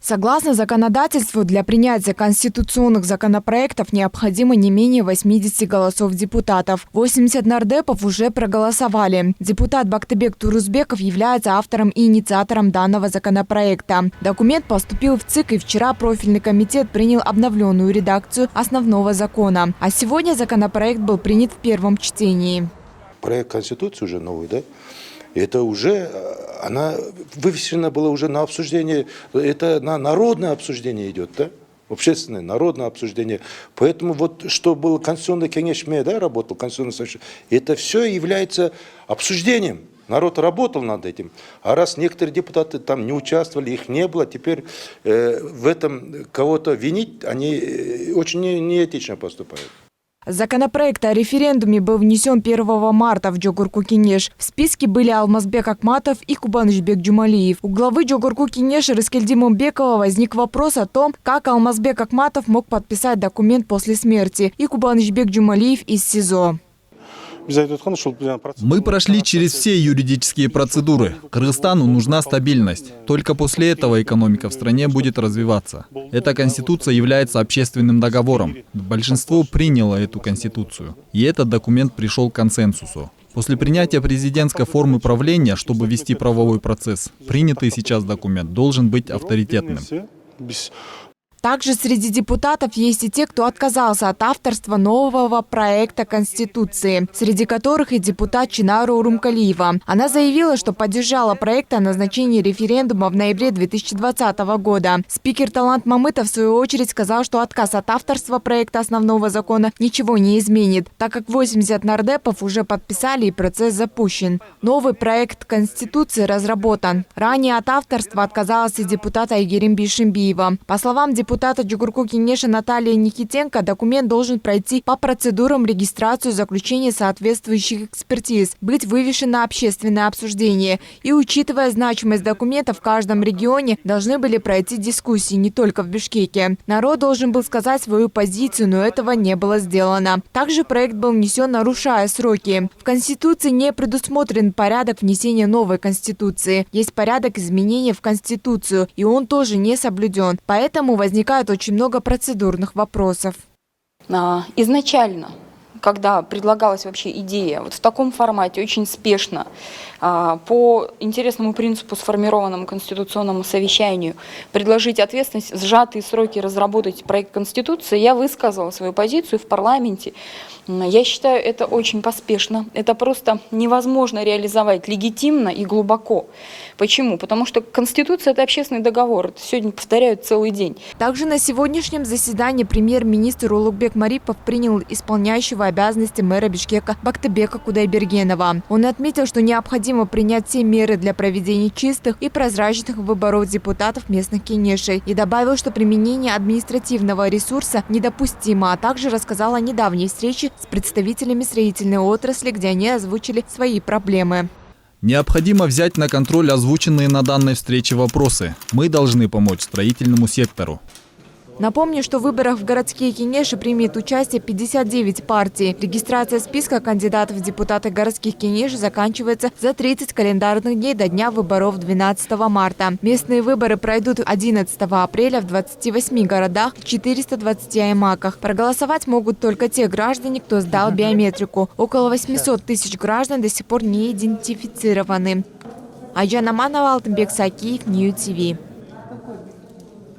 Согласно законодательству, для принятия конституционных законопроектов необходимо не менее 80 голосов депутатов. 80 нардепов уже проголосовали. Депутат Бактыбек Турузбеков является автором и инициатором данного законопроекта. Документ поступил в ЦИК, и вчера профильный комитет принял обновленную редакцию основного закона. А сегодня законопроект был принят в первом чтении. Проект Конституции уже новый, да? Это уже, она вывешена была уже на обсуждение, это на народное обсуждение идет, да? Общественное, народное обсуждение. Поэтому вот что было Конституционный кеңеш, да, работал, Конституционный совещание, это все является обсуждением. Народ работал над этим. А раз некоторые депутаты там не участвовали, их не было, теперь в этом кого-то винить, они очень неэтично поступают. Законопроект о референдуме был внесен 1 марта в Джогурку-Кенеш. В списке были Алмазбек Акматов и Кубанычбек Джумалиев. У главы Джогурку-Кенеша Рыскельди Мумбекова возник вопрос о том, как Алмазбек Акматов мог подписать документ после смерти и Кубанычбек Джумалиев из СИЗО. Мы прошли через все юридические процедуры. Кыргызстану нужна стабильность. Только после этого экономика в стране будет развиваться. Эта конституция является общественным договором. Большинство приняло эту конституцию. И этот документ пришел к консенсусу. После принятия президентской формы правления, чтобы вести правовой процесс, принятый сейчас документ должен быть авторитетным. Также среди депутатов есть и те, кто отказался от авторства нового проекта Конституции, среди которых и депутат Чинару Урумкалиева. Она заявила, что поддержала проект о назначении референдума в ноябре 2020 года. Спикер Талант Мамытов в свою очередь сказал, что отказ от авторства проекта основного закона ничего не изменит, так как 80 нардепов уже подписали и процесс запущен. Новый проект Конституции разработан. Ранее от авторства отказалась и депутат Айгерим Бишимбиева. По словам депутата Джогурку-Кенеша Натальи Никитенко, документ должен пройти по процедурам регистрацию, заключения соответствующих экспертиз, быть вывешен на общественное обсуждение. И, учитывая значимость документа, в каждом регионе должны были пройти дискуссии, не только в Бишкеке. Народ должен был сказать свою позицию, но этого не было сделано. Также проект был внесен, нарушая сроки. В Конституции не предусмотрен порядок внесения новой Конституции. Есть порядок изменения в Конституцию, и он тоже не соблюден. Поэтому возникает очень много процедурных вопросов. Изначально, когда предлагалась вообще идея, вот в таком формате, очень спешно, по интересному принципу, сформированному конституционному совещанию, предложить ответственность, сжатые сроки разработать проект Конституции, я высказывала свою позицию в парламенте. Я считаю, это очень поспешно. Это просто невозможно реализовать легитимно и глубоко. Почему? Потому что Конституция – это общественный договор. Это сегодня повторяют целый день. Также на сегодняшнем заседании премьер-министр Улугбек Марипов принял исполняющего обязанности мэра Бишкека Бактыбека Кудайбергенова. Он отметил, что необходимо принять все меры для проведения чистых и прозрачных выборов депутатов местных кенешей. И добавил, что применение административного ресурса недопустимо, а также рассказал о недавней встрече с представителями строительной отрасли, где они озвучили свои проблемы. Необходимо взять на контроль озвученные на данной встрече вопросы. Мы должны помочь строительному сектору. Напомню, что в выборах в городские кенеши примет участие 59 партий. Регистрация списка кандидатов в депутаты городских кенешей заканчивается за 30 календарных дней до дня выборов 12 марта. Местные выборы пройдут 11 апреля в 28 городах и 420 аймаках. Проголосовать могут только те граждане, кто сдал биометрику. Около 800 тысяч граждан до сих пор не идентифицированы. Айжан Аманова, Алтынбек Сакиев, Нью ТВ.